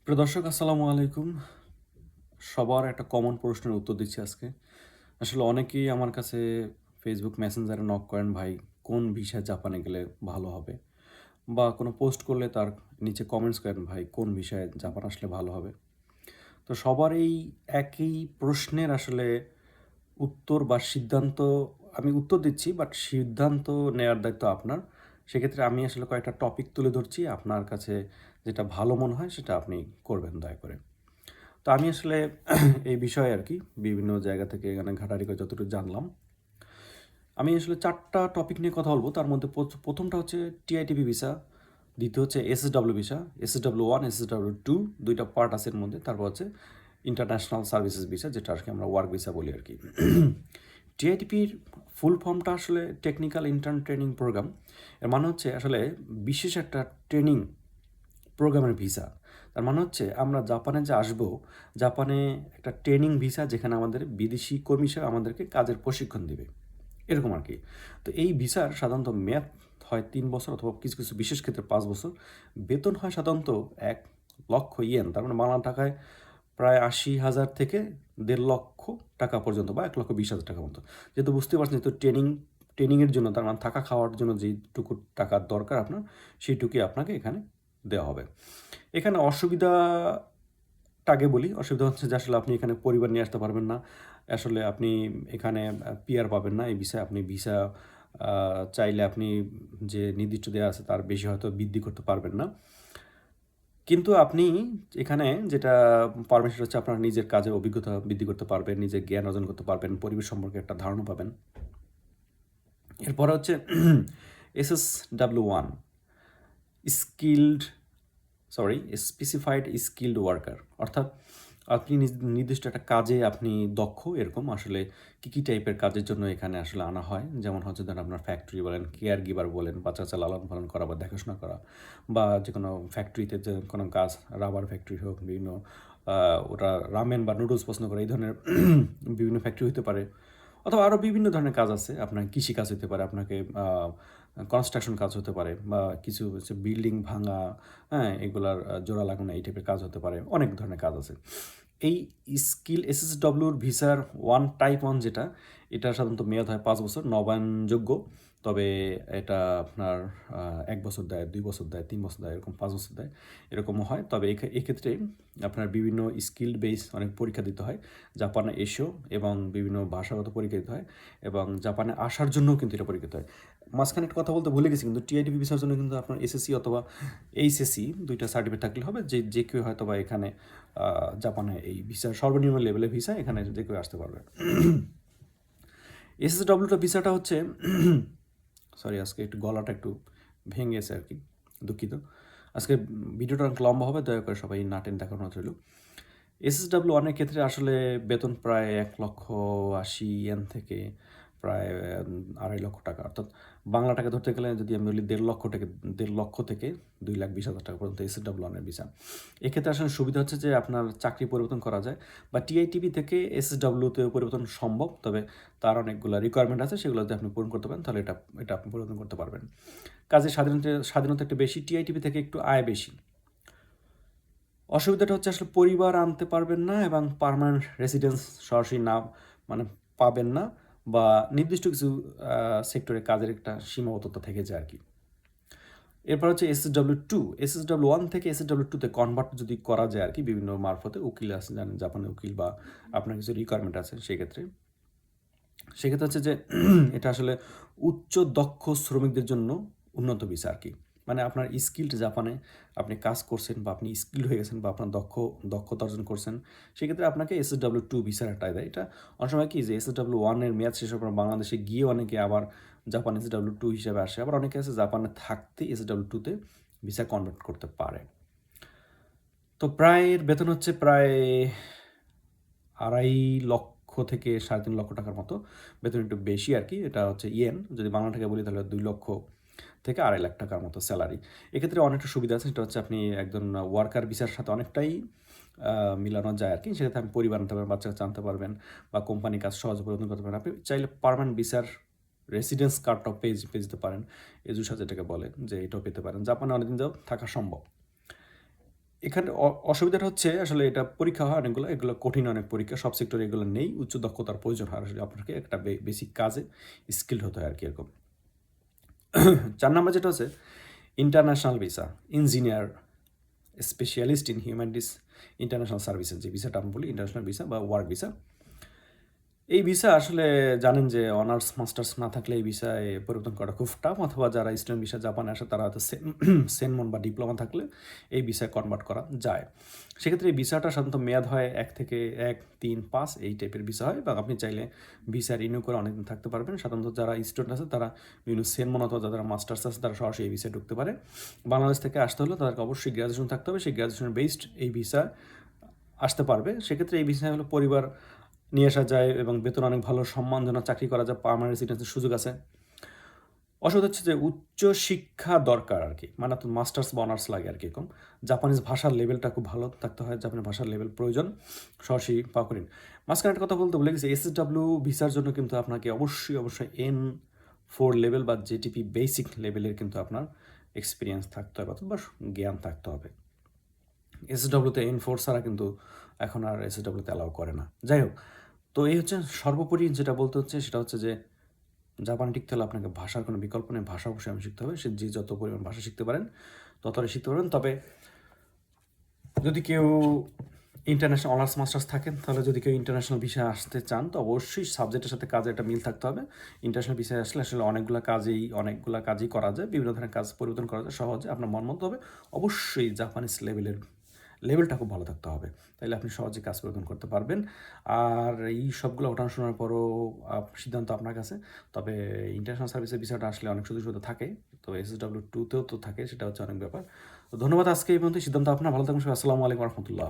প্রিয় দর্শক আসসালামু আলাইকুম। সবার একটা কমন প্রশ্নের উত্তর দিচ্ছি আজকে। আসলে অনেকেই আমার কাছে ফেসবুক মেসেঞ্জারে নক করেন, ভাই কোন ভিসায় জাপানে গেলে ভালো হবে? বা কোনো পোস্ট করলে তার নিচে কমেন্টস করেন, ভাই কোন ভিসায় জাপান আসলে ভালো হবে? তো সবার এই একই প্রশ্নের আসলে উত্তর বা সিদ্ধান্ত আমি উত্তর দিচ্ছি, বাট সিদ্ধান্ত নেওয়ার দায়িত্ব আপনার। সেক্ষেত্রে আমি আসলে কয়েকটা টপিক তুলে ধরছি। আপনার কাছে যেটা ভালো মনে হয় সেটা আপনি করবেন দয়া করে। তো আমি আসলে এই বিষয়ে আরকি বিভিন্ন জায়গা থেকে এখানে ঘাটাঘাটি করে যতটুকু জানলাম। আমি আসলে ৪ টা টপিক নিয়ে কথা বলব। তার মধ্যে ১ম টা হচ্ছে টিআইটিপি ভিসা, দ্বিতীয় হচ্ছে এসএসডব্লিউ ভিসা, এসএসডব্লিউ 1, এসএসডব্লিউ 2 ২ টা পার্ট আছে এর মধ্যে। তারপর হচ্ছে ইন্টারন্যাশনাল সার্ভিসেস ভিসা যেটা আরকি আমরা ওয়ার্ক ভিসা বলি আরকি। টিআইটিপির ফুল ফর্মটা আসলে টেকনিক্যাল ইন্টার্ন ট্রেনিং প্রোগ্রাম। এর মানে হচ্ছে আসলে বিশেষ একটা ট্রেনিং প্রোগ্রামের ভিসা। তার মানে হচ্ছে আমরা জাপানে যে আসবো, জাপানে একটা ট্রেনিং ভিসা যেখানে আমাদের বিদেশি কর্মী হিসেবে আমাদেরকে কাজের প্রশিক্ষণ দিবে। এরকম আরকি। তো এই ভিসার সাধারণত মেয়াদ হয় ৩ বছর অথবা কিছু, কিছু বিশেষ ক্ষেত্রে ৫ বছর। বেতন হয় সাধারণত ৳১,০০,০০০ তার মানে বাংলা টাকায় প্রায় ৮০,০০০ থেকে ৳১,৫০,০০০ পর্যন্ত বা ৳১,২০,০০০ মতো। যেহেতু বুঝতেই পারছেন যেহেতু ট্রেনিংয়ের জন্য তার মানে থাকা খাওয়ার জন্য যেইটুকু টাকার দরকার আপনার, সেইটুকুই আপনাকে এখানে দেওয়া হবে। এখানে অসুবিধাটা আগে বলি। অসুবিধা হচ্ছে যে আসলে আপনি এখানে পরিবার নিয়ে আসতে পারবেন না। আসলে আপনি এখানে পিআর পাবেন না এই ভিসায়। আপনি ভিসা আ চাইলে আপনি যে নির্দিষ্ট দেয়া আছে তার বেশি হয়তো বৃদ্ধি করতে পারবেন না। কিন্তু আপনি এখানে যেটা পারবেন সেটা হচ্ছে আপনার নিজের কাজের অভিজ্ঞতা বৃদ্ধি করতে পারবেন, নিজের জ্ঞান অর্জন করতে পারবেন, পরিবেশ সম্পর্কে একটা ধারণা পাবেন। এরপরে হচ্ছে SSW 1 skilled specified skilled worker. অর্থাৎ আপনি নির্দিষ্ট একটা কাজে আপনি দক্ষ এরকম আসলে কী টাইপের কাজের জন্য এখানে আসলে আনা হয়? যেমন হচ্ছে ধরেন আপনার ফ্যাক্টরি বলেন, কেয়ার গিভার বলেন, বাচ্চা-কাচ্চা লালন-পালন করা বা দেখাশোনা করা বা যেকোনো ফ্যাক্টরিতে যে কোনো কাজ, রাবার ফ্যাক্টরি হোক, বিভিন্ন আ ওরা রামেন বা নুডলস পছন্দ করে এই ধরনের বিভিন্ন ফ্যাক্টরি হইতে পারে। অথবা আরও বিভিন্ন ধরনের কাজ আছে। আপনার কৃষিকাজ হইতে পারে, আপনাকে কনস্ট্রাকশন কাজ হতে পারে বা কিছু হচ্ছে বিল্ডিং ভাঙা, হ্যাঁ? এগুলার জোড়া লাগানো এই টাইপের কাজ হতে পারে। অনেক ধরনের কাজ আছে। এই স্কিল এসএসডব্লিউর ভিসার 1 যেটা, এটা সাধারণত মেয়াদ হয় ৫ বছর, নবায়নযোগ্য। তবে এটা আপনার ১ বছর দেয়, ২ বছর দেয়, ৩ বছর দেয়, এরকম ৫ বছর দেয়। এরকমও হয়। তবে এক্ষেত্রে আপনার বিভিন্ন স্কিল বেস অনেক পরীক্ষা দিতে হয়। জাপানে এসেও এবং বিভিন্ন ভাষাগত পরীক্ষা দিতে হয় এবং জাপানে আসার জন্যও কিন্তু এটা পরীক্ষা দিতে হয়। মাঝখানে একটা কথা বলতে ভুলে গেছি কিন্তু টিআইটিপি ভিসার জন্য কিন্তু আপনার এসএসসি অথবা এইচএসসি ২ টা সার্টিফিকেট থাকলে হবে। যে কেউ হয়তোবা এখানে জাপানে এই ভিসার সর্বনিম্ন লেভেলের ভিসা এখানে যে কেউ আসতে পারবে। এসএসডব্লিউটা ভিসাটা হচ্ছে সরি আজকে একটু গলাটা একটু ভেঙে গেছে আরকি। দুঃখিত। আজকে ভিডিওটা অনেক লম্বা হবে। দয়া করে সবাই না টেনে দেখার অনুরোধ রইল। এসএসডব্লিউ অনেক ক্ষেত্রে আসলে বেতন প্রায় ৳১,৮০,০০০ থেকে প্রায় ৳২,৫০,০০০ অর্থাৎ বাংলা টাকা ধরতে গেলে যদি আমি বলি ৳১,৫০,০০০ থেকে ৳২,২০,০০০ পর্যন্ত এসএসডব্লিউ ওয়ানের ভিসা। এক্ষেত্রে আসলে সুবিধা হচ্ছে যে আপনার চাকরি পরিবর্তন করা যায় বা টিআইটিপি থেকে এসএসডব্লিউতে পরিবর্তন সম্ভব। তবে তার অনেকগুলা রিকোয়ারমেন্ট আছে সেগুলো যদি আপনি পূরণ করতে পারেন তাহলে এটা আপনি পরিবর্তন করতে পারবেন। কাজের স্বাধীনতা একটু বেশি, টিআইটিপি থেকে একটু আয় বেশি। অসুবিধাটা হচ্ছে আসলে পরিবার আনতে পারবেন না এবং পার্মানেন্ট রেসিডেন্স সরাসরি না মানে পাবেন না বা নির্দিষ্ট কিছু সেক্টরে কাজের একটা সীমাবদ্ধতা থেকে যায় আরকি। এরপর হচ্ছে এসএসডব্লিউ 2 এসএসডব্লিউ 1 থেকে এসএসডব্লিউ 2 তে কনভার্ট যদি করা যায় আরকি বিভিন্ন মারফতে উকিল আছে জানেন জাপানের উকিল বা আপনার কিছু রিকোয়ারমেন্ট আছে সেক্ষেত্রে। সেক্ষেত্রে হচ্ছে যে এটা আসলে উচ্চ দক্ষ শ্রমিকদের জন্য উন্নত ভিসা আরকি। মানে আপনার স্কিলড জাপানে আপনি কাজ করছেন বা আপনি স্কিলড হয়ে গেছেন বা আপনার দক্ষতা অর্জন করছেন। সেক্ষেত্রে আপনাকে এসএসডব্লিউ 2 ভিসার একটা দেয়। এটা অনেক সময় কি যে এসএসডব্লিউ 1 এর মেয়াদ শেষ হওয়ার পর বাংলাদেশে গিয়ে অনেকে আবার জাপান এসএসডব্লিউ 2 হিসেবে আসে। আবার অনেকে আছে জাপানে থাকতেই এসএসডব্লিউ 2 তে ভিসা কনভার্ট করতে পারে। তো প্রায় এর বেতন হচ্ছে প্রায় ৳২,৫০,০০০ থেকে ৳৩,৫০,০০০ মতো। বেতন একটু বেশি আরকি। এটা হচ্ছে ইয়েন। যদি বাংলা টাকায় বলি তাহলে ৳২,০০,০০০ থেকে ৳২,৫০,০০০ মতো স্যালারি। এক্ষেত্রে অনেকটা সুবিধা আছে। সেটা হচ্ছে আপনি একজন ওয়ার্কার ভিসার সাথে অনেকটাই আ মিলানো যায় আরকি। সেক্ষেত্রে আপনি পরিবার আনতে পারবেন, বাচ্চা-কাচ্চা আনতে পারবেন বা কোম্পানি কাজ সহজে পরিবর্তন করতে পারেন। আপনি চাইলে পার্মানেন্ট ভিসার রেসিডেন্স কার্ডটাও পেয়ে যেতে পারেন। এজুসা যেটাকে বলে যে এটাও পেতে পারেন। জাপানে অনেকদিন যাবৎ থাকা সম্ভব। এখানে অসুবিধাটা হচ্ছে আসলে এটা পরীক্ষা হয় অনেকগুলো, এগুলো কঠিন অনেক পরীক্ষা। সব সেক্টরে এগুলো নেই। উচ্চ দক্ষতার প্রয়োজন হয় আসলে আপনাকে একটা বেসিক কাজে স্কিলড হতে হয় আরকি এরকম। ৪ নাম্বার যেটা হচ্ছে international visa, engineer, specialist in humanities international services যে ভিসাটা আমরা বলি ইন্টারন্যাশনাল ভিসা বা ওয়ার্ক ভিসা। এই ভিসা আসলে জানেন যে অনার্স মাস্টার্স না থাকলে এই ভিসায় পরিবর্তন করা খুব টাফ, অথবা যারা স্টুডেন্ট ভিসা জাপানে আসে তারা হয়তো সেনমন বা ডিপ্লোমা থাকলে এই ভিসায় কনভার্ট করা যায়। সেক্ষেত্রে এই ভিসাটা সাধারণত মেয়াদ হয় ১ থেকে ১, ৩, ৫ এই টাইপের ভিসা হয়, বা আপনি চাইলে ভিসা রিনিউ করে অনেকদিন থাকতে পারবেন। সাধারণত যারা স্টুডেন্ট আছে তারা বিভিন্ন সেনমন অথবা যারা মাস্টার্স আছে তারা সরাসরি এই ভিসায় ঢুকতে পারে। বাংলাদেশ থেকে আসতে হলে তাদেরকে অবশ্যই গ্র্যাজুয়েশন থাকতে হবে, সেই গ্র্যাজুয়েশন বেসড এই ভিসা আসতে পারবে। সেক্ষেত্রে এই ভিসায় হলো পরিবার নিয়ে আসা যায় এবং বেতন অনেক ভালো, সম্মানজনক চাকরি করা যায়, পার্মানেন্ট রেসিডেন্সির সুযোগ আছে। অসুবিধা হচ্ছে যে উচ্চ শিক্ষা দরকার আরকি। মানে আপনার মাস্টার্স বা অনার্স লাগে আরকি এরকম। জাপানিজ ভাষার লেভেলটা খুব ভালো থাকতে হয়। জাপানি ভাষার লেভেল প্রয়োজন। সরাসরি পাওয়া কঠিন। মাঝখানে একটা কথা বলতে ভুলে গেছি। এসএসডব্লিউ ভিসার জন্য কিন্তু আপনাকে অবশ্যই N4 লেভেল বা জেটিপি বেসিক লেভেলের কিন্তু আপনার এক্সপেরিয়েন্স থাকতে হবে অথবা জ্ঞান থাকতে হবে। এসএসডব্লিউতে N4 ছাড়া কিন্তু এখন আর এসএসডব্লিউতে অ্যালাউ করে না। যাই হোক, তো এই হচ্ছে সর্বোপরি যেটা বলতে হচ্ছে সেটা হচ্ছে যে জাপানে টিকতে হলে আপনাকে ভাষার কোনো বিকল্প নেই। ভাষা অবশ্যই আমি শিখতে হবে। সে যে যত পরিমাণ ভাষা শিখতে পারেন, ততটাই শিখতে পারবেন। তবে যদি কেউ ইন্টারন্যাশনাল অনার্স মাস্টার্স থাকেন, তাহলে যদি কেউ ইন্টারন্যাশনাল ভিসায় আসতে চান, তো অবশ্যই সাবজেক্টের সাথে কাজে একটা মিল থাকতে হবে। ইন্টারন্যাশনাল ভিসায় আসলে অনেকগুলা কাজই করা যায়। বিভিন্ন ধরনের কাজ পরিবর্তন করা যায় সহজে। আপনার মন মতো হবে। অবশ্যই জাপানিজ লেভেলটা খুব ভালো থাকতে হবে। তাইলে আপনি সহজে কাজ পরিবর্তন করতে পারবেন। আর এই সবগুলো ঘটনা শোনার পরও সিদ্ধান্ত আপনার কাছে। তবে ইন্টারন্যাশনাল সার্ভিসের বিষয়টা আসলে অনেক সুযোগ সুবিধা থাকে। তো SSW 2 তেও তো থাকে, সেটা হচ্ছে অনেক ব্যাপার। তো ধন্যবাদ, আজকে এই পর্যন্ত। সিদ্ধান্ত আপনার। ভালো থাকবেন সবাই। আসসালামু আলাইকুম ওয়া রাহমাতুল্লাহ।